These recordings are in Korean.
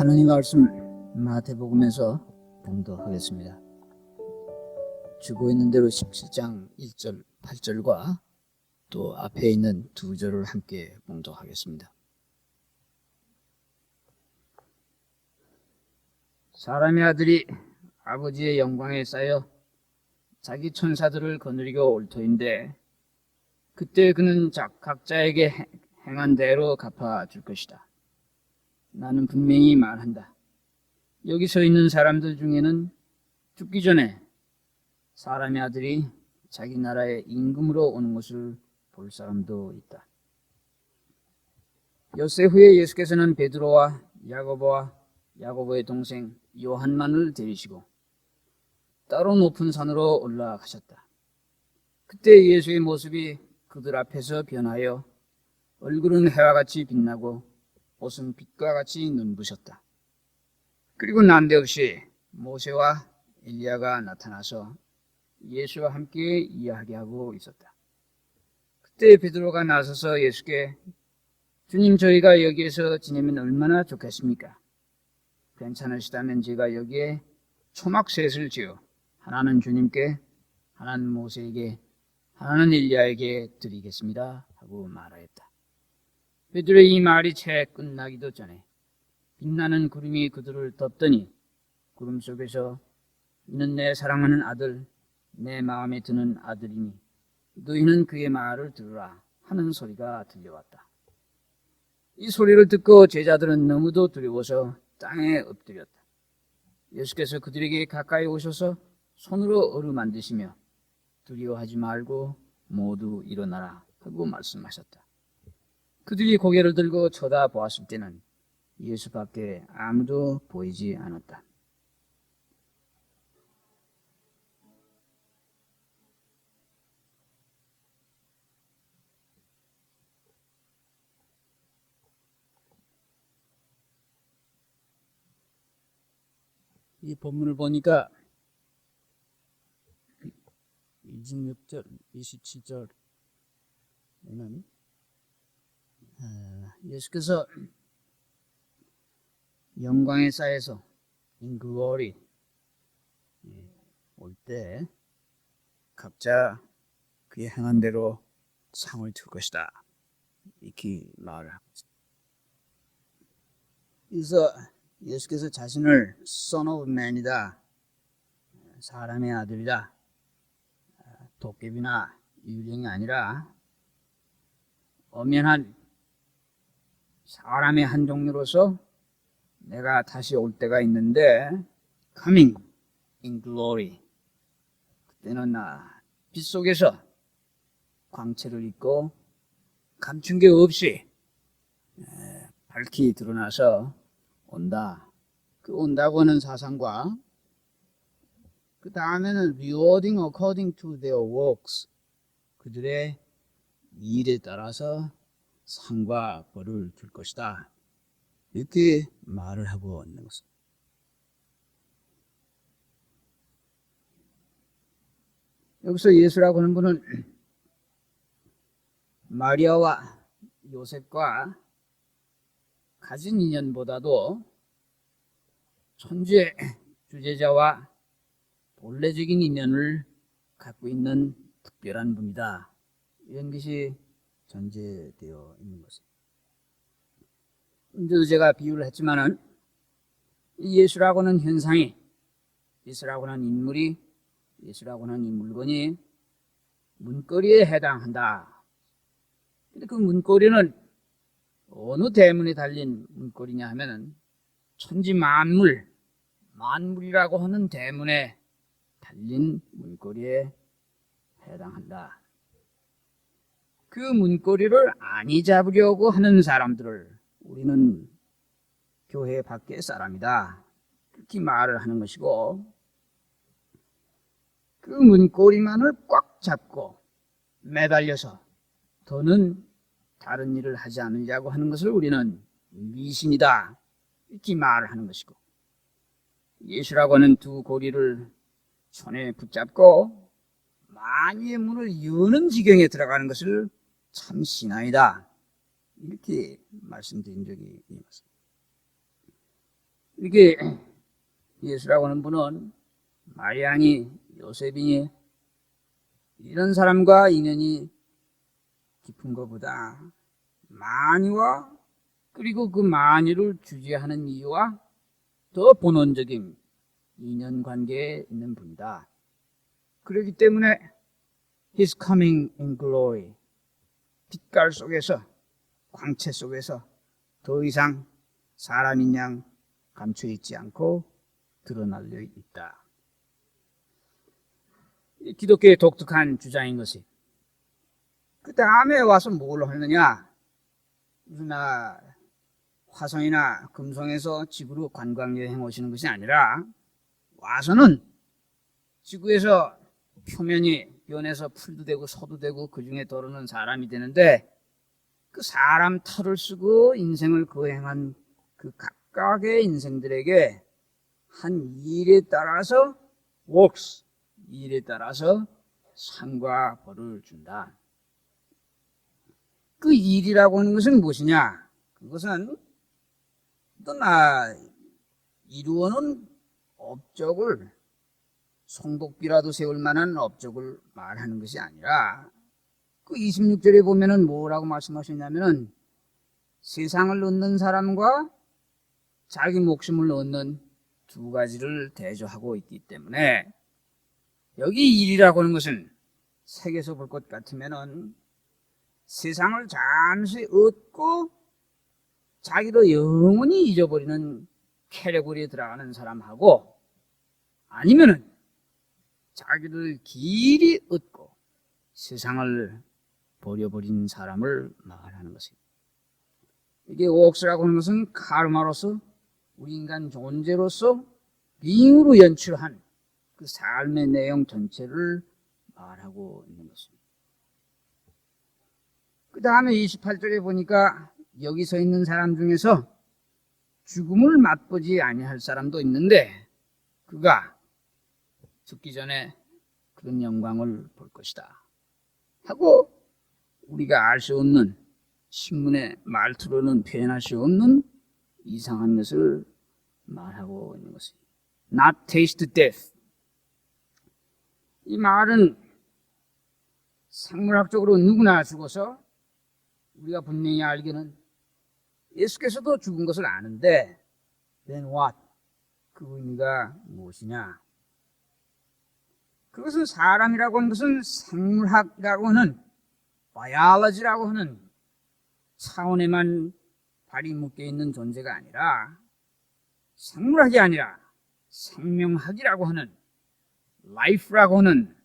하나님 말씀 마태복음에서 봉독하겠습니다. 주고 있는 대로 17장 1절 8절과 또 앞에 있는 2절을 함께 봉독하겠습니다. 사람의 아들이 아버지의 영광에 쌓여 자기 천사들을 거느리고 올 터인데 그때 그는 각자에게 행한 대로 갚아줄 것이다. 나는 분명히 말한다. 여기 서 있는 사람들 중에는 죽기 전에 사람의 아들이 자기 나라의 임금으로 오는 것을 볼 사람도 있다. 엿새 후에 예수께서는 베드로와 야고보와 야고보의 동생 요한만을 데리시고 따로 높은 산으로 올라가셨다. 그때 예수의 모습이 그들 앞에서 변하여 얼굴은 해와 같이 빛나고 옷은 빛과 같이 눈부셨다. 그리고 난데없이 모세와 엘리야가 나타나서 예수와 함께 이야기하고 있었다. 그때 베드로가 나서서 예수께 주님, 저희가 여기에서 지내면 얼마나 좋겠습니까? 괜찮으시다면 제가 여기에 초막셋을 지어 하나는 주님께, 하나는 모세에게, 하나는 엘리야에게 드리겠습니다 하고 말하였다. 베드로의 이 말이 채 끝나기도 전에 빛나는 구름이 그들을 덮더니 구름 속에서 이는 내 사랑하는 아들, 내 마음에 드는 아들이니 너희는 그의 말을 들으라 하는 소리가 들려왔다. 이 소리를 듣고 제자들은 너무도 두려워서 땅에 엎드렸다. 예수께서 그들에게 가까이 오셔서 손으로 어루만드시며 두려워하지 말고 모두 일어나라 하고 말씀하셨다. 그들이 고개를 들고 쳐다보았을 때는 예수밖에 아무도 보이지 않았다. 이 본문을 보니까 26절, 27절에는 예수께서 영광의 쌓여서 in glory 올 때 각자 그의 행한 대로 상을 줄 것이다 이렇게 말을 하고 있습니다. 그래서 예수께서 자신을 Son of Man이다, 사람의 아들이다, 도깨비나 유령이 아니라 엄연한 사람의 한 종류로서 내가 다시 올 때가 있는데 coming in glory, 그때는 빛 속에서 광채를 입고 감춘 게 없이 밝히 드러나서 온다. 그 온다고 하는 사상과 그 다음에는 rewarding according to their works, 그들의 일에 따라서 상과 벌을 줄 것이다 이렇게 말을 하고 있는 것입니다. 여기서 예수라고 하는 분은 마리아와 요셉과 가진 인연보다도 천주의 주제자와 본래적인 인연을 갖고 있는 특별한 분이다, 이런 것이 전제되어 있는 것입니다. 언제도 제가 비유를 했지만은 예수라고 하는 현상이, 예수라고 하는 인물이, 예수라고 하는 이 물건이 문고리에 해당한다. 근데 그 문고리는 어느 대문에 달린 문고리냐 하면은 천지 만물이라고 하는 대문에 달린 문고리에 해당한다. 그 문고리를 안이 잡으려고 하는 사람들을 우리는 교회 밖의 사람이다 그렇게 말을 하는 것이고, 그 문고리만을 꽉 잡고 매달려서 더는 다른 일을 하지 않으려고 하는 것을 우리는 미신이다 이렇게 말을 하는 것이고, 예수라고 하는 두 고리를 손에 붙잡고 만유의 문을 여는 지경에 들어가는 것을 참 신앙이다 이렇게 말씀드린 적이 있습니다. 이게 예수라고 하는 분은 마리아니, 요셉이니 이런 사람과 인연이 깊은 것보다 만유와 그리고 그 만유를 주재하는 이유와 더 본원적인 인연관계에 있는 분이다. 그렇기 때문에 He's coming in glory. 빛깔 속에서, 광채 속에서 더 이상 사람인 양 감춰있지 않고 드러날려 있다. 기독교의 독특한 주장인 것이 그 다음에 와서 뭘 하느냐. 무슨 화성이나 금성에서 지구로 관광여행 오시는 것이 아니라 와서는 지구에서 표면이 변해서 풀도 되고 소도 되고 그 중에 더러는 사람이 되는데 그 사람 털을 쓰고 인생을 거행한 그 각각의 인생들에게 한 일에 따라서 works, 일에 따라서 상과 벌을 준다. 그 일이라고 하는 것은 무엇이냐? 그것은 어떤 이루어놓은 업적을 송독비라도 세울 만한 업적을 말하는 것이 아니라 그 26절에 보면은 뭐라고 말씀하셨냐면은 세상을 얻는 사람과 자기 목숨을 얻는 두 가지를 대조하고 있기 때문에 여기 일이라고 하는 것은 색에서 볼 것 같으면은 세상을 잠시 얻고 자기도 영원히 잊어버리는 캐레고리에 들어가는 사람하고 아니면은 자기를 길이 얻고 세상을 버려버린 사람을 말하는 것입니다. 이게 옥스라고 하는 것은 카르마로서 우리 인간 존재로서 빙으로 연출한 그 삶의 내용 전체를 말하고 있는 것입니다. 그 다음에 28절에 보니까 여기 서 있는 사람 중에서 죽음을 맛보지 아니할 사람도 있는데 그가 죽기 전에 그런 영광을 볼 것이다 하고 우리가 알 수 없는 신문의 말투로는 표현할 수 없는 이상한 것을 말하고 있는 것입니다. Not taste death. 이 말은 생물학적으로 누구나 죽어서 우리가 분명히 알기는 예수께서도 죽은 것을 아는데 then what? 그 의미가 무엇이냐? 그것은 사람이라고 하는 것은 생물학이라고 하는 biology라고 하는 차원에만 발이 묶여 있는 존재가 아니라 생물학이 아니라 생명학이라고 하는 life라고 하는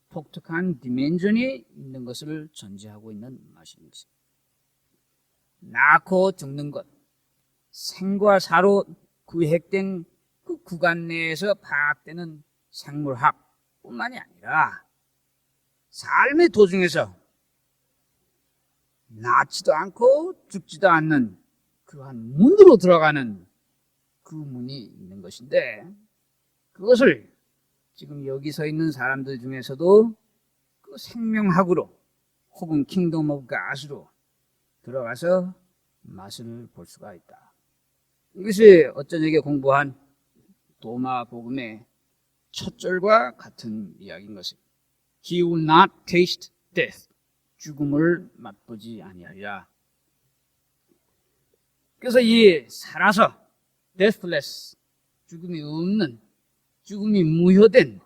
독특한 디멘전이 있는 것을 전제하고 있는 말씀입니다. 낳고 죽는 것, 생과 사로 구획된 그 구간 내에서 파악되는 생물학뿐만이 아니라 삶의 도중에서 낳지도 않고 죽지도 않는 그한 문으로 들어가는 그 문이 있는 것인데 그것을 지금 여기 서 있는 사람들 중에서도 그 생명학으로 혹은 킹덤 오브 갓으로 들어가서 맛을 볼 수가 있다. 이것이 어쩌저게 공부한 도마 복음의 첫 절과 같은 이야기인 것입니다. He will not taste death. 죽음을 맛보지 아니하리라. 그래서 이 살아서 deathless, 죽음이 없는, 죽음이 무효된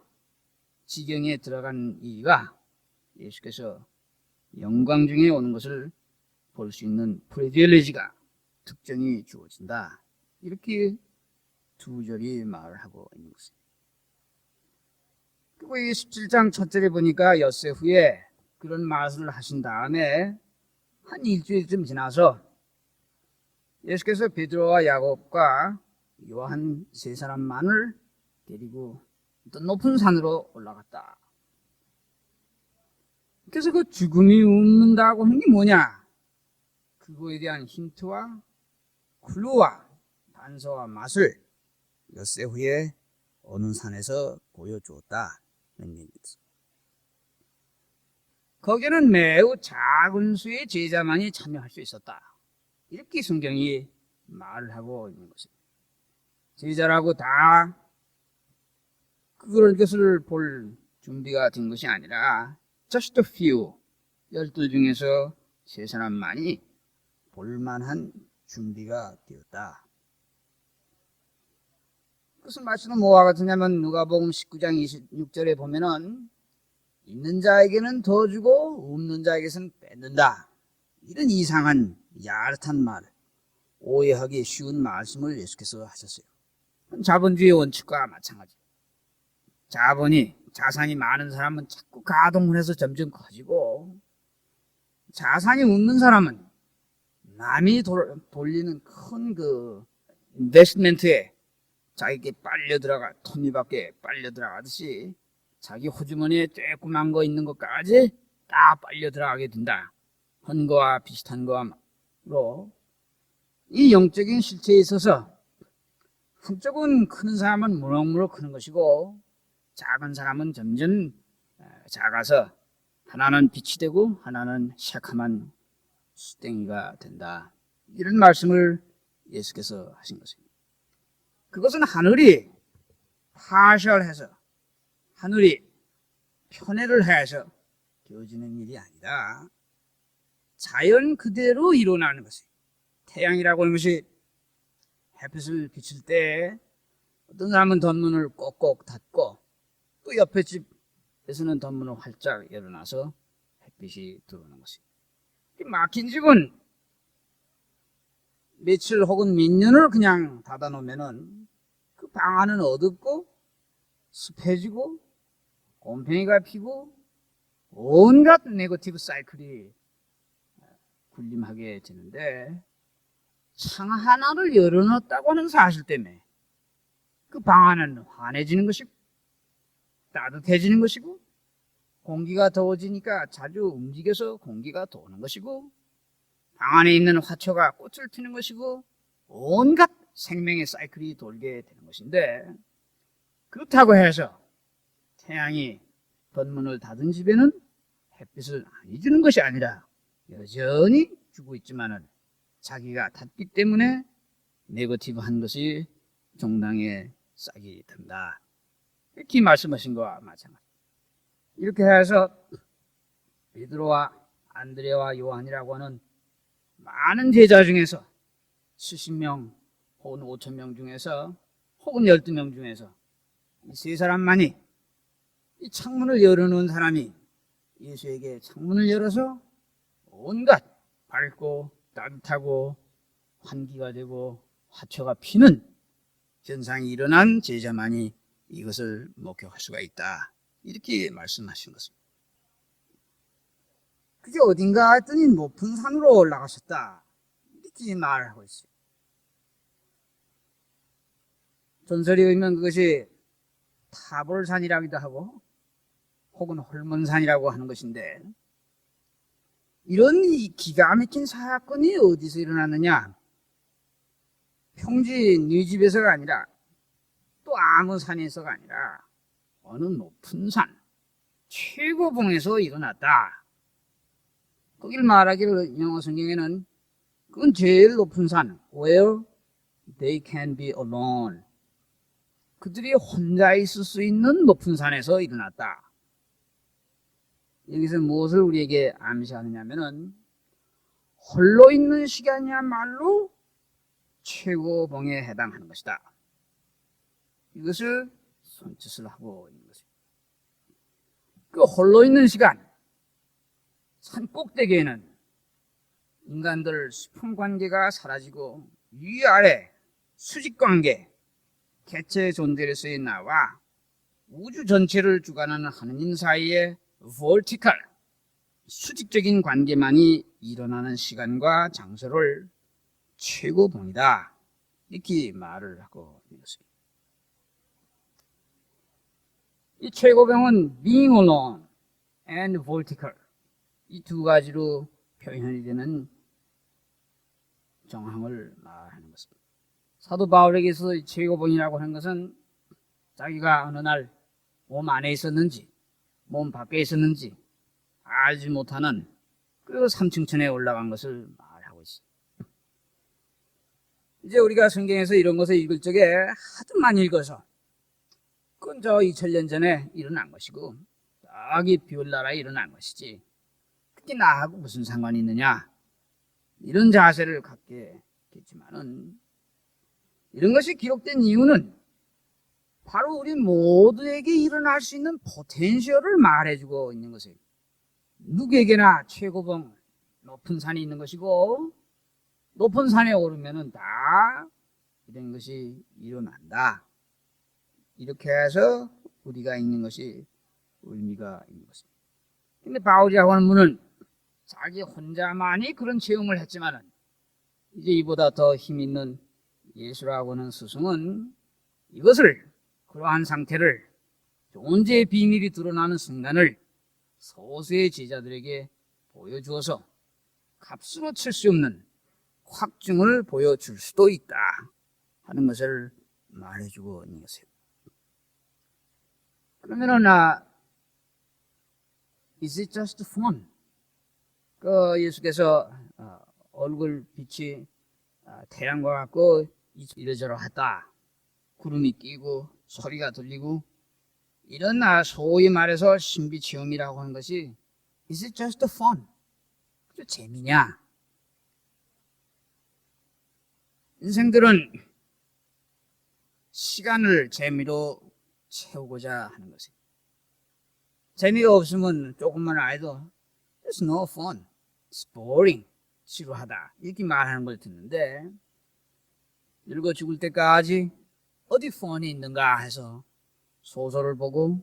지경에 들어간 이가 예수께서 영광 중에 오는 것을 볼 수 있는 프리빌리지가 특정이 주어진다. 이렇게 두 절이 말을 하고 있는 것입니다. 그리고 이 17장 첫 절에 보니까 엿새 후에 그런 말씀을 하신 다음에 한 일주일쯤 지나서 예수께서 베드로와 야곱과 요한 세 사람만을 데리고 어떤 높은 산으로 올라갔다. 그래서 그 죽음이 없는다고 하는 게 뭐냐? 그거에 대한 힌트와 클루와 단서와 맛을 엿새 후에 어느 산에서 보여주었다. 거기는 매우 작은 수의 제자만이 참여할 수 있었다. 이렇게 성경이 말을 하고 있는 것입니다. 제자라고 다 그것을 볼 준비가 된 것이 아니라 just a few, 12 중에서 3사람만이 볼만한 준비가 되었다. 그것은 말씀은 뭐와 같으냐면 누가복음 19장 26절에 보면은 있는 자에게는 더 주고 없는 자에게서는 뺏는다. 이런 이상한 야릇한 말, 오해하기 쉬운 말씀을 예수께서 하셨어요. 자본주의 원칙과 마찬가지. 자산이 많은 사람은 자꾸 가동을 해서 점점 커지고, 자산이 없는 사람은 남이 돌리는 큰 인베스트먼트에 자기게 빨려 들어가, 톱니바퀴에 빨려 들어가듯이 자기 호주머니에 쬐끄만 거 있는 것까지 다 빨려 들어가게 된다. 헌거와 비슷한 거로 이 영적인 실체에 있어서 한쪽은 크는 사람은 무럭무럭 크는 것이고 작은 사람은 점점 작아서 하나는 빛이 되고 하나는 새카만 수땡이가 된다. 이런 말씀을 예수께서 하신 것입니다. 그것은 하늘이 파셜해서, 하늘이 편애를 해서 되어지는 일이 아니라 자연 그대로 일어나는 것이에요. 태양이라고 하는 것이 햇빛을 비칠 때 어떤 사람은 덧문을 꼭꼭 닫고 또 옆에 집에서는 덧문을 활짝 열어놔서 햇빛이 들어오는 것이에요. 막힌 집은 며칠 혹은 몇 년을 그냥 닫아놓으면은 그 방 안은 어둡고 습해지고 곰팡이가 피고 온갖 네거티브 사이클이 군림하게 되는데, 창 하나를 열어놨다고 하는 사실 때문에 그 방 안은 환해지는 것이고 따뜻해지는 것이고 공기가 더워지니까 자주 움직여서 공기가 도는 것이고 방 안에 있는 화초가 꽃을 피는 것이고 온갖 생명의 사이클이 돌게 되는 것인데, 그렇다고 해서 태양이 덧문을 닫은 집에는 햇빛을 안 주는 것이 아니라 여전히 주고 있지만은 자기가 닫기 때문에 네거티브한 것이 종당에 싹이 든다. 이렇게 말씀하신 것과 마찬가지. 이렇게 해서 베드로와 안드레와 요한이라고 하는 많은 제자 중에서 70명 혹은 5,000명 중에서 혹은 12명 중에서 이 3사람만이 이 창문을 열어놓은 사람이 예수에게 창문을 열어서 온갖 밝고 따뜻하고 환기가 되고 화초가 피는 현상이 일어난 제자만이 이것을 목격할 수가 있다. 이렇게 말씀하신 것입니다. 그게 어딘가 했더니 높은 산으로 올라가셨다. 이렇게 말하고 있어요. 전설에 의하면 그것이 타볼산이라기도 하고 혹은 홀몬산이라고 하는 것인데, 이런 이 기가 막힌 사건이 어디서 일어났느냐? 평지 네 집에서가 아니라 또 아무 산에서가 아니라 어느 높은 산, 최고봉에서 일어났다. 거길 말하기를 영어 성경에는 그건 제일 높은 산, where they can be alone. 그들이 혼자 있을 수 있는 높은 산에서 일어났다. 여기서 무엇을 우리에게 암시하느냐면은 홀로 있는 시간이야말로 최고봉에 해당하는 것이다. 이것을 손짓을 하고 있는 것입니다. 그 홀로 있는 시간, 산 꼭대기에는 인간들 수평 관계가 사라지고 위아래 수직 관계, 개체 존재로서의 나와 우주 전체를 주관하는 하느님 사이에 vertical, 수직적인 관계만이 일어나는 시간과 장소를 최고봉이다. 이렇게 말을 하고 있는 것입니다. 이 최고봉은 being alone and vertical, 이 두 가지로 표현이 되는 정황을 말하는 것입니다. 사도 바울에게서 최고봉이라고 하는 것은 자기가 어느 날 몸 안에 있었는지 몸 밖에 있었는지 알지 못하는 그 삼층천에 올라간 것을 말하고 있습니다. 이제 우리가 성경에서 이런 것을 읽을 적에 하도 많이 읽어서 그건 저 2000년 전에 일어난 것이고 저기 비올나라에 일어난 것이지 그게 나하고 무슨 상관이 있느냐 이런 자세를 갖게 됐지만은 이런 것이 기록된 이유는 바로 우리 모두에게 일어날 수 있는 포텐셜을 말해주고 있는 것이에요. 누구에게나 최고봉 높은 산이 있는 것이고 높은 산에 오르면은 다 이런 것이 일어난다. 이렇게 해서 우리가 읽는 것이 의미가 있는 것입니다. 근데 바울이라고 하는 분은 자기 혼자만이 그런 체험을 했지만은 이제 이보다 더 힘있는 예수라고 하는 스승은 이것을 그러한 상태를 존재의 비밀이 드러나는 순간을 소수의 제자들에게 보여주어서 값으로 칠 수 없는 확증을 보여줄 수도 있다 하는 것을 말해주고 있는 것이에요. 그러면은 is it just fun? 그 예수께서 얼굴 빛이 태양과 같고 이러저러하다. 구름이 끼고 소리가 들리고 이런 소위 말해서 신비 체험이라고 하는 것이 is it just fun? 그 재미냐? 인생들은 시간을 재미로 채우고자 하는 것이에요. 재미가 없으면 조금만 알도 it's no fun, it's boring, 지루하다 이렇게 말하는 걸 듣는데 늙어 죽을 때까지 어디 펀이 있는가 해서 소설을 보고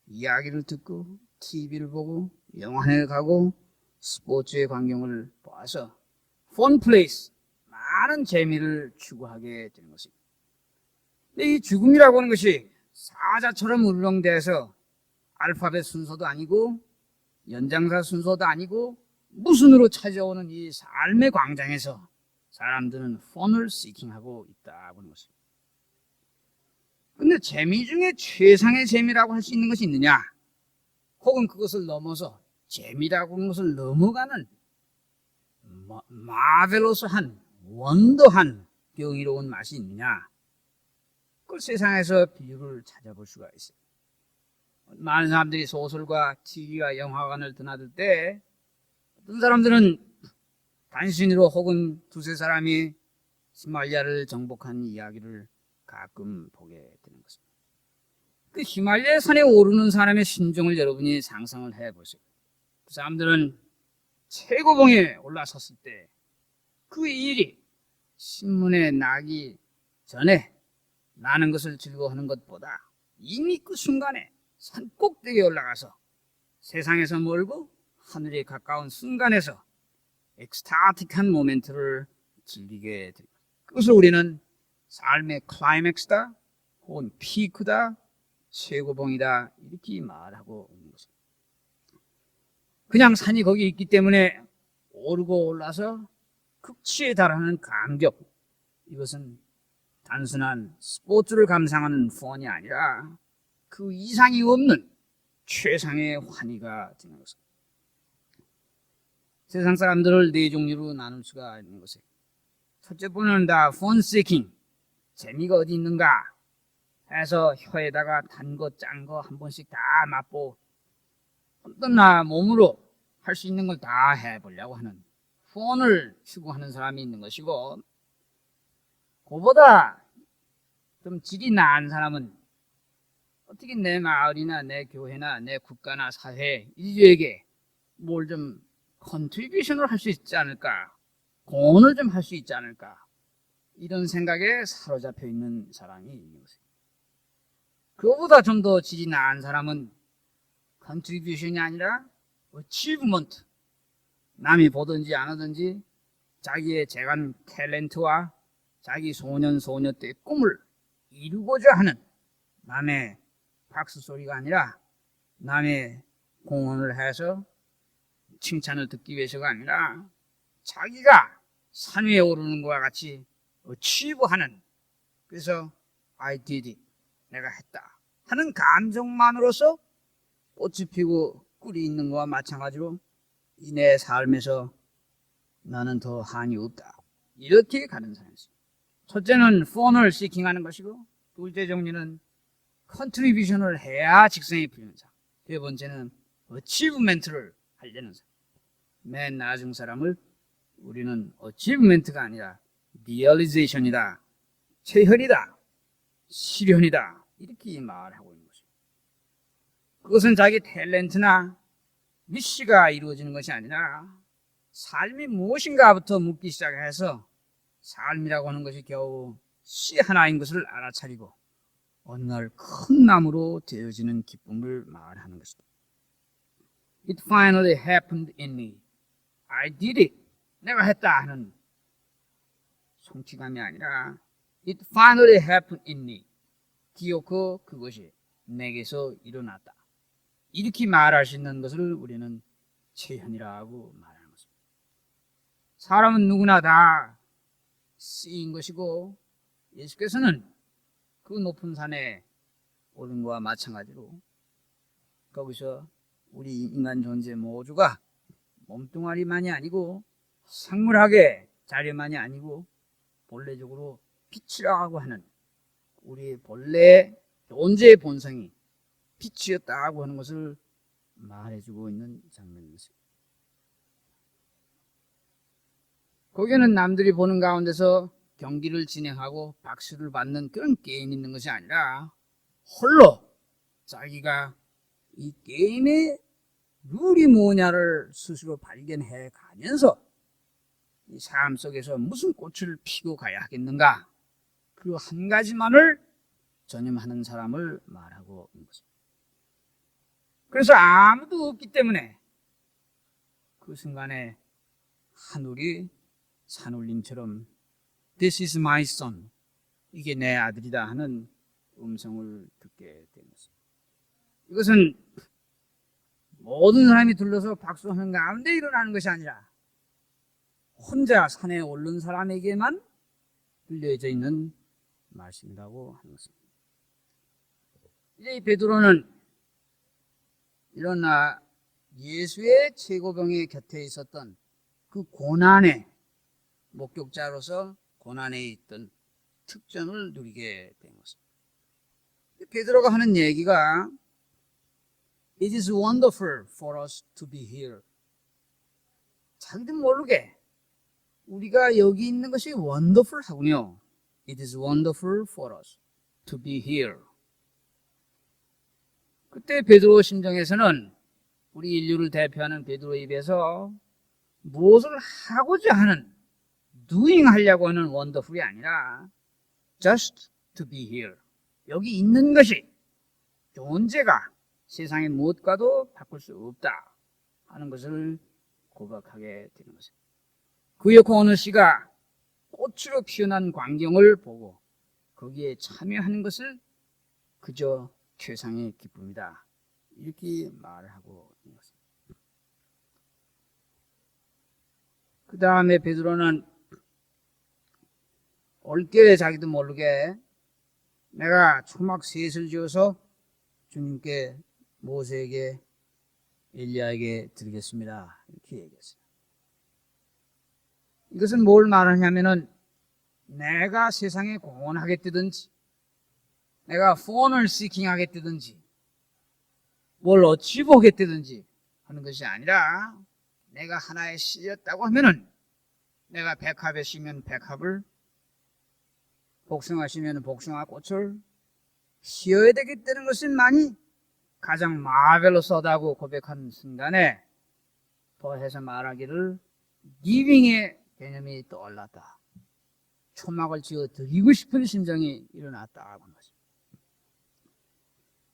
이야기를 듣고 TV를 보고 영화관에 가고 스포츠의 광경을 보아서 펀 플레이스 많은 재미를 추구하게 되는 것입니다. 근데 이 죽음이라고 하는 것이 사자처럼 울렁대서 알파벳 순서도 아니고 연장사 순서도 아니고 무순으로 찾아오는 이 삶의 광장에서 사람들은 펀을 시킹하고 있다고 하는 것입니다. 근데 재미 중에 최상의 재미라고 할 수 있는 것이 있느냐? 혹은 그것을 넘어서 재미라고 하는 것을 넘어가는 마벨러스한 원더한 경이로운 맛이 있느냐? 그 세상에서 비유를 찾아볼 수가 있어요. 많은 사람들이 소설과 TV와 영화관을 드나들 때 어떤 사람들은 단신으로 혹은 두세 사람이 히말라야를 정복한 이야기를 가끔 보게 되는 것입니다. 그 히말라야 산에 오르는 사람의 심정을 여러분이 상상을 해보세요. 그 사람들은 최고봉에 올라섰을 때 그 일이 신문에 나기 전에 나는 것을 즐거워하는 것보다 이미 그 순간에 산 꼭대기에 올라가서 세상에서 멀고 하늘에 가까운 순간에서 엑스타틱한 모멘트를 즐기게 됩니다. 그것을 우리는 삶의 클라이맥스다 혹은 피크다 최고봉이다 이렇게 말하고 있는 것입니다. 그냥 산이 거기 있기 때문에 오르고 올라서 극치에 달하는 감격, 이것은 단순한 스포츠를 감상하는 펀이 아니라 그 이상이 없는 최상의 환희가 되는 것입니다. 세상 사람들을 네 종류로 나눌 수가 있는 것이에요. 첫째 번은 다 펀 시킹, 재미가 어디 있는가 해서 혀에다가 단 거 짠 거 한 번씩 다 맛보고 어떤 몸으로 할 수 있는 걸 다 해보려고 하는 펀을 추구하는 사람이 있는 것이고, 그보다 좀 질이 나은 사람은 어떻게 내 마을이나 내 교회나 내 국가나 사회 인류에게 뭘 좀 컨트리뷰션을 할 수 있지 않을까, 공헌을 좀 할 수 있지 않을까, 이런 생각에 사로잡혀 있는 사람이 있는 것입니다. 그보다 좀 더 질이 나은 사람은 컨트리뷰션이 아니라 어치브먼트, 남이 보든지 안 하든지 자기의 재간 탤런트와 자기 소년 소녀 때의 꿈을 이루고자 하는 남의 박수 소리가 아니라 남의 공헌을 해서 칭찬을 듣기 위해서가 아니라 자기가 산 위에 오르는 것과 같이 어치브하는, 그래서 I did it, 내가 했다 하는 감정만으로서 꽃이 피고 꿀이 있는 것과 마찬가지로 이 내 삶에서 나는 더 한이 없다 이렇게 가는 사람이었습니다. 첫째는 폰을 시킹하는 것이고, 둘째 정리는 컨트리뷰션을 해야 직성이 풀리는 사람. 세 번째는 어치브멘트를 하려는 사람. 맨 나중 사람을 우리는 어치브멘트가 아니라 리얼리제이션이다, 체현이다, 실현이다, 이렇게 말하고 있는 것입니다. 그것은 자기 탤런트나 미시가 이루어지는 것이 아니라 삶이 무엇인가부터 묻기 시작해서 삶이라고 하는 것이 겨우 씨 하나인 것을 알아차리고 어느 날 큰 나무로 되어지는 기쁨을 말하는 것입니다. It finally happened in me. I did it. 내가 했다 하는 성취감이 아니라 It finally happened in me. 기어코 그것이 내게서 일어났다. 이렇게 말할 수 있는 것을 우리는 체현이라고 말하는 것입니다. 사람은 누구나 다 쓰인 것이고, 예수께서는 그 높은 산에 오른 것과 마찬가지로 거기서 우리 인간 존재 모두가 몸뚱아리만이 아니고 생물학의 자료만이 아니고 본래적으로 빛이라고 하는 우리 본래 존재의 본성이 빛이었다고 하는 것을 말해주고 있는 장면입니다. 거기에는 남들이 보는 가운데서 경기를 진행하고 박수를 받는 그런 게임이 있는 것이 아니라 홀로 자기가 이 게임의 룰이 뭐냐를 스스로 발견해 가면서 이 삶 속에서 무슨 꽃을 피고 가야 하겠는가, 그 한 가지만을 전념하는 사람을 말하고 있는 것입니다. 그래서 아무도 없기 때문에 그 순간에 하늘이 산울림처럼 This is my son. 이게 내 아들이다 하는 음성을 듣게 된 것입니다. 이것은 모든 사람이 둘러서 박수하는 가운데 일어나는 것이 아니라 혼자 산에 오른 사람에게만 들려져 있는 말씀이라고 하는 것입니다. 이제 이 베드로는 이런 예수의 최고봉의 곁에 있었던 그 고난의 목격자로서 고난에 있던 특전을 누리게 된 것입니다. 베드로가 하는 얘기가 It is wonderful for us to be here. 자기도 모르게 우리가 여기 있는 것이 wonderful 하군요. It is wonderful for us to be here. 그때 베드로 심정에서는 우리 인류를 대표하는 베드로 입에서 무엇을 하고자 하는 doing 하려고 하는 wonderful이 아니라 just to be here. 여기 있는 것이 존재가 세상의 무엇과도 바꿀 수 없다 하는 것을 고백하게 되는 것입니다. 그의 어느 씨가 꽃으로 피어난 광경을 보고 거기에 참여하는 것을 그저 최상의 기쁨이다, 이렇게 말을 하고 있는 것입니다. 그 다음에 베드로는 올겨에 자기도 모르게 내가 초막 셋을 지어서 주님께 모세에게 엘리야에게 드리겠습니다, 이렇게 얘기했어요. 이것은 뭘 말하냐면은 내가 세상에 공헌하겠다든지 내가 폰을 시킹하겠다든지 뭘 어치보겠다든지 하는 것이 아니라 내가 하나에 씌였다고 하면은 내가 백합에 씌면 백합을, 복숭아 씌면 복숭아 꽃을 씌어야 되겠다는 것만이 가장 마벨러스하다고 고백한 순간에 더해서 말하기를 기빙의 개념이 떠올랐다. 초막을 지어 드리고 싶은 심정이 일어났다고 하는 것입니다.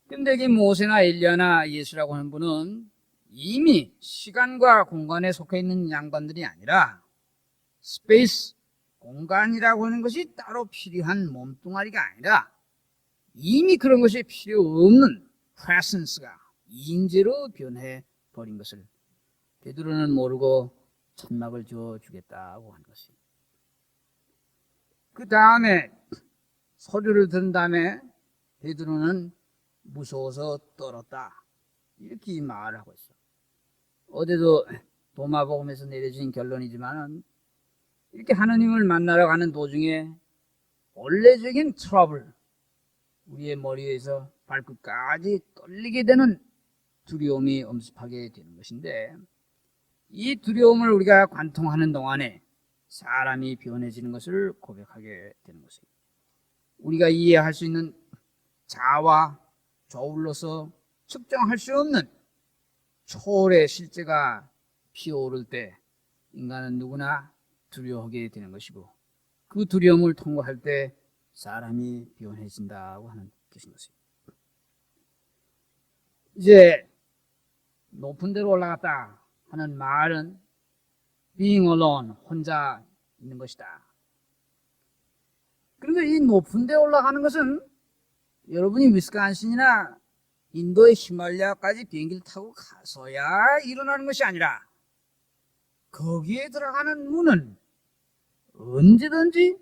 근데 이 모세나 엘리야나 예수라고 하는 분은 이미 시간과 공간에 속해 있는 양반들이 아니라 스페이스, 공간이라고 하는 것이 따로 필요한 몸뚱아리가 아니라 이미 그런 것이 필요 없는 프레센스가 인재로 변해버린 것을 베드로는 모르고 천막을 지어주겠다고 하는 것입니다. 그 다음에 소리를 들은 다음에 베드로는 무서워서 떨었다, 이렇게 말을 하고 있어. 어제도 도마복음에서 내려진 결론이지만 이렇게 하나님을 만나러 가는 도중에 원래적인 트러블, 우리의 머리에서 발끝까지 떨리게 되는 두려움이 엄습하게 되는 것인데, 이 두려움을 우리가 관통하는 동안에 사람이 변해지는 것을 고백하게 되는 것입니다. 우리가 이해할 수 있는 자와 저울로서 측정할 수 없는 초월의 실제가 피어오를 때 인간은 누구나 두려워하게 되는 것이고, 그 두려움을 통과할 때 사람이 변해진다고 하는 것인 것입니다. 이제 높은 데로 올라갔다 하는 말은 being alone, 혼자 있는 것이다. 그런데 이 높은 데 올라가는 것은 여러분이 위스콘신이나 인도의 히말라야까지 비행기를 타고 가서야 일어나는 것이 아니라, 거기에 들어가는 문은 언제든지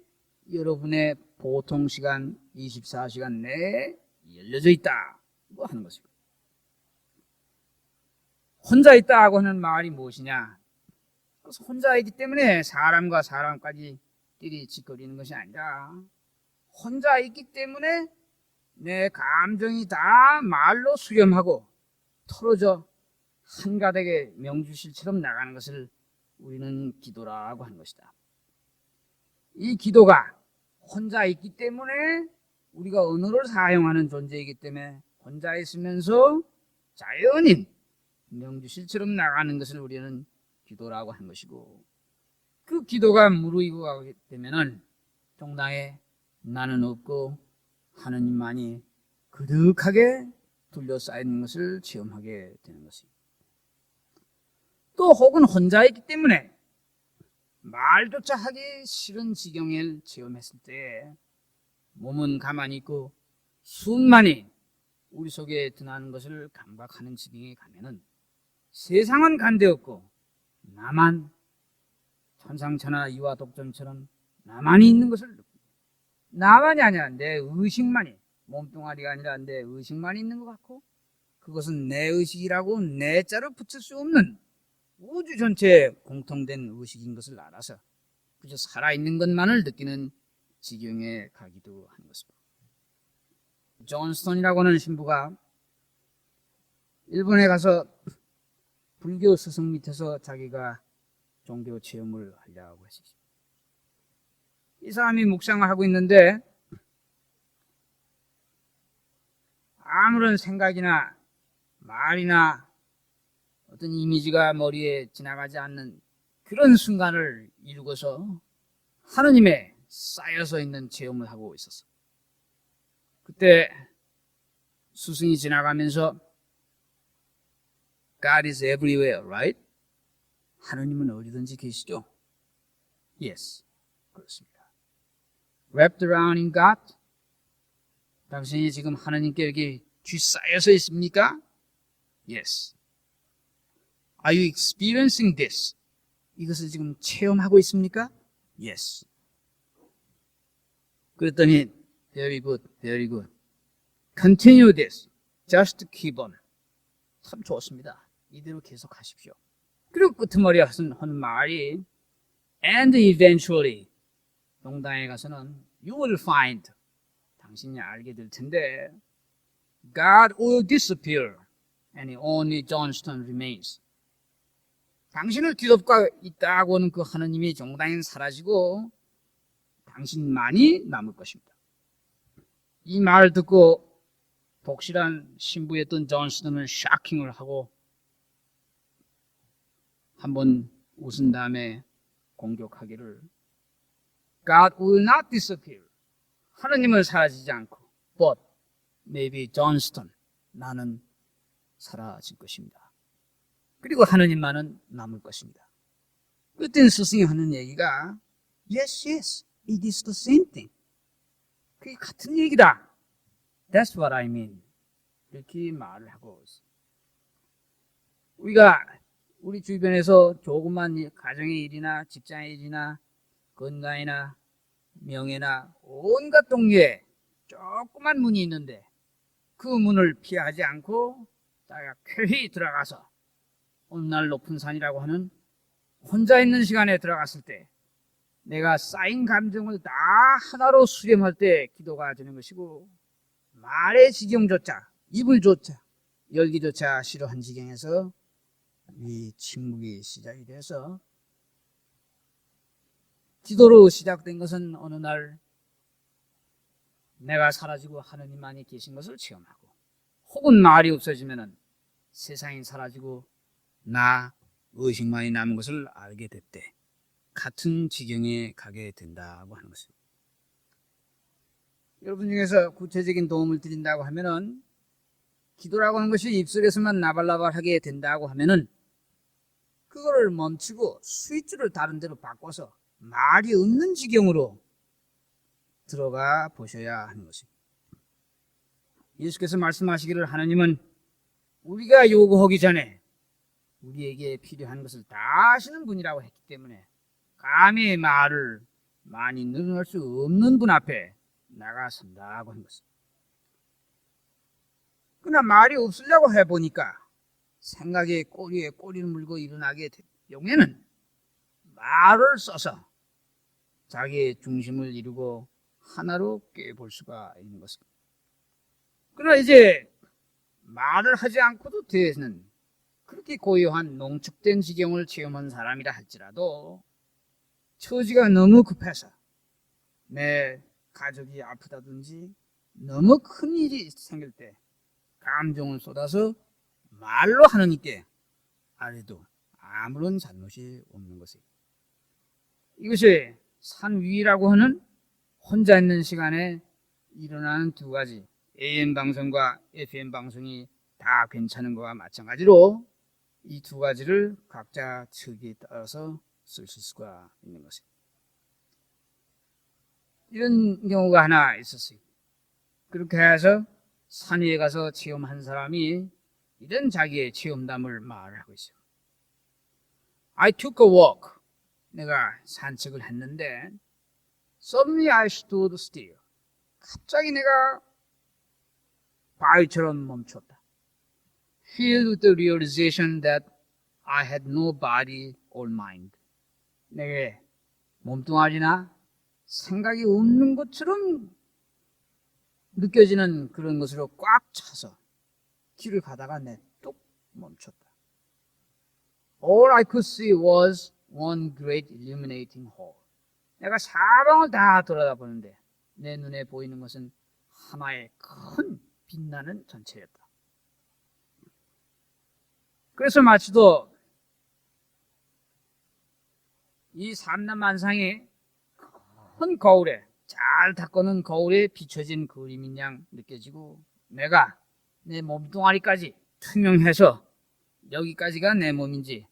여러분의 보통 시간 24시간 내에 열려져 있다고 하는 것입니다. 혼자 있다고 하는 말이 무엇이냐? 그래서 혼자 있기 때문에 사람과 사람까지 띠리 짓거리는 것이 아니라, 혼자 있기 때문에 내 감정이 다 말로 수렴하고 털어져 한가닥의 명주실처럼 나가는 것을 우리는 기도라고 하는 것이다. 이 기도가 혼자 있기 때문에 우리가 언어를 사용하는 존재이기 때문에 혼자 있으면서 자연인 명주실처럼 나가는 것을 우리는 기도라고 하는 것이고, 그 기도가 무르익어 가게 되면은 종당에 나는 없고 하느님만이 그득하게 둘러싸이는 것을 체험하게 되는 것입니다. 또 혹은 혼자 있기 때문에 말조차 하기 싫은 지경을 체험했을 때 몸은 가만히 있고 숨만이 우리 속에 드나는 것을 감각하는 지경에 가면은 세상은 간데없고 나만 천상천하 이와 독전처럼 나만이 있는 것을 느낍니다. 나만이 아니야, 내 의식만이, 몸뚱아리가 아니라 내 의식만이 있는 것 같고, 그것은 내 의식이라고 내 자를 붙일 수 없는 우주 전체에 공통된 의식인 것을 알아서 그저 살아있는 것만을 느끼는 지경에 가기도 하는 것입니다. 존 스톤이라고 하는 신부가 일본에 가서 불교 스승 밑에서 자기가 종교 체험을 하려고 했습니다. 이 사람이 묵상을 하고 있는데 아무런 생각이나 말이나 어떤 이미지가 머리에 지나가지 않는 그런 순간을 이루고서 하느님에 쌓여서 있는 체험을 하고 있었어. 그때 스승이 지나가면서 God is everywhere, right? 하느님은 어디든지 계시죠? Yes, 그렇습니다. Wrapped around in God? 당신이 지금 하느님께 이렇게 쥐싸여서 있습니까? Yes. Are you experiencing this? 이것을 지금 체험하고 있습니까? Yes. 그랬더니 very good, very good. Continue this. Just keep on. 참 좋습니다. 이대로 계속 하십시오. 그리고 끄트머리 하는 말이 and eventually 농당에 가서는 you will find, 당신이 알게 될 텐데, God will disappear and only Johnston remains. 당신을 뒤덮고 있다고 하는 그 하느님이 종당에 사라지고 당신만이 남을 것입니다. 이 말을 듣고 독실한 신부였던 존스턴은 샤킹을 하고 한번 웃은 다음에 공격하기를 God will not disappear. 하느님은 사라지지 않고 but maybe Johnston, 나는 사라질 것입니다. 그리고 하느님만은 남을 것입니다. 그때 스승이 하는 얘기가 Yes, yes, it is the same thing. 그게 같은 얘기다. That's what I mean. 이렇게 말을 하고 있어요. 우리가 우리 주변에서 조그만 가정의 일이나 직장의 일이나 건강이나 명예나 온갖 동료에 조그만 문이 있는데 그 문을 피하지 않고 자기가 쾌히 들어가서 어느 날 높은 산이라고 하는 혼자 있는 시간에 들어갔을 때 내가 쌓인 감정을 다 하나로 수렴할 때 기도가 되는 것이고, 말의 지경조차, 입을조차, 열기조차 싫어한 지경에서 이 침묵이 시작이 돼서 기도로 시작된 것은 어느 날 내가 사라지고 하느님만이 계신 것을 체험하고, 혹은 말이 없어지면은 세상이 사라지고 나 의식만이 남은 것을 알게 됐대. 같은 지경에 가게 된다고 하는 것입니다. 여러분 중에서 구체적인 도움을 드린다고 하면은, 기도라고 하는 것이 입술에서만 나발나발하게 된다고 하면은 그거를 멈추고 스위치를 다른 데로 바꿔서 말이 없는 지경으로 들어가 보셔야 하는 것입니다. 예수께서 말씀하시기를 하나님은 우리가 요구하기 전에 우리에게 필요한 것을 다 아시는 분이라고 했기 때문에 감히 말을 많이 늘어날 수 없는 분 앞에 나가선다고 한 것입니다. 그러나 말이 없으려고 해보니까 생각의 꼬리에 꼬리를 물고 일어나게 된 경우에는 말을 써서 자기의 중심을 이루고 하나로 꿰볼 수가 있는 것입니다. 그러나 이제 말을 하지 않고도 되는 그렇게 고요한 농축된 지경을 체험한 사람이라 할지라도 처지가 너무 급해서 내 가족이 아프다든지 너무 큰 일이 생길 때 감정을 쏟아서 말로 하느님께 아래도 아무런 잘못이 없는 것입니다. 이것이 산위라고 하는 혼자 있는 시간에 일어나는 두 가지, AM 방송과 FM 방송이 다 괜찮은 것과 마찬가지로 이 두 가지를 각자 처기에 따라서 쓰실 수가 있는 것입니다. 이런 경우가 하나 있었어요. 그렇게 해서 산 위에 가서 체험한 사람이 이런 자기의 체험담을 말하고 있어요. I took a walk. 내가 산책을 했는데 Suddenly I stood still. 갑자기 내가 바위처럼 멈췄다. Filled with the realization that I had no body or mind. 내게 몸뚱아리나 생각이 없는 것처럼 느껴지는 그런 것으로 꽉 차서 길을 가다가 내 뚝 멈췄다. All I could see was one great illuminating hole. 내가 사방을 다 돌아다보는데 내 눈에 보이는 것은 하나의 큰 빛나는 전체였다. 그래서 마치도 이 삼남만상의 큰 거울에 잘 닦아놓은 거울에 비춰진 그림인 양 느껴지고 내가 내 몸뚱아리까지 투명해서 여기까지가 내 몸인지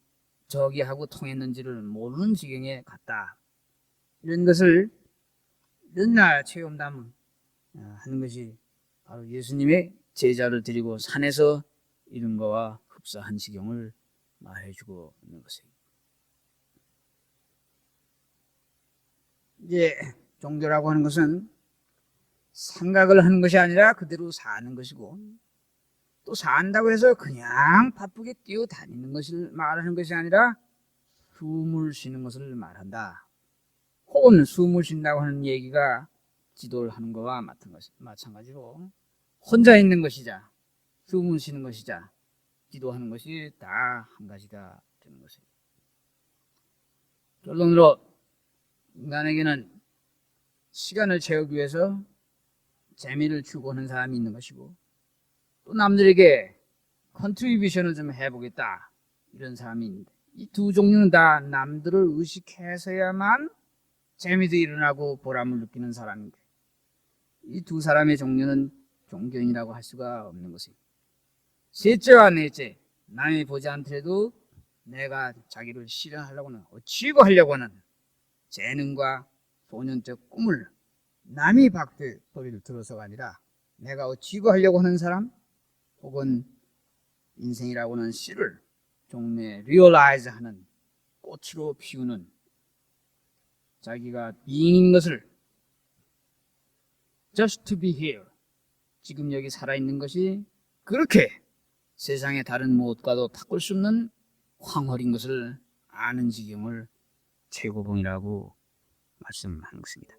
저기하고 통했는지를 모르는 지경에 갔다. 이런 것을 이런 날 체험담 하는 것이 바로 예수님의 제자를 드리고 산에서 이런 거와 흡사한 지경을 말해주고 있는 것입니다. 이제 종교라고 하는 것은 생각을 하는 것이 아니라 그대로 사는 것이고 또 산다고 해서 그냥 바쁘게 뛰어다니는 것을 말하는 것이 아니라 숨을 쉬는 것을 말한다. 혹은 숨을 쉰다고 하는 얘기가 기도를 하는 것과 마찬가지로 혼자 있는 것이자 숨을 쉬는 것이자 기도하는 것이 다 한 가지가 되는 것입니다. 결론으로 인간에게는 시간을 채우기 위해서 재미를 추구하는 사람이 있는 것이고 또 남들에게 컨트리뷰션을 좀 해보겠다 이런 사람이 있는데 이 두 종류는 다 남들을 의식해서야만 재미도 일어나고 보람을 느끼는 사람인데 이 두 사람의 종류는 종교인이라고 할 수가 없는 것입니다. 셋째와 넷째, 남이 보지 않더라도 내가 자기를 실현하려고는 어치고 하려고 하는 재능과 소년적 꿈을 남이 박대 소리를 들어서가 아니라 내가 어치고 하려고 하는 사람 혹은 인생이라고 하는 씨를 종래 리얼라이즈 하는 꽃으로 피우는 자기가 being인 것을 just to be here 지금 여기 살아있는 것이 그렇게 세상의 다른 무엇과도 바꿀 수 없는 황홀인 것을 아는 지경을 최고봉이라고 말씀한 것입니다.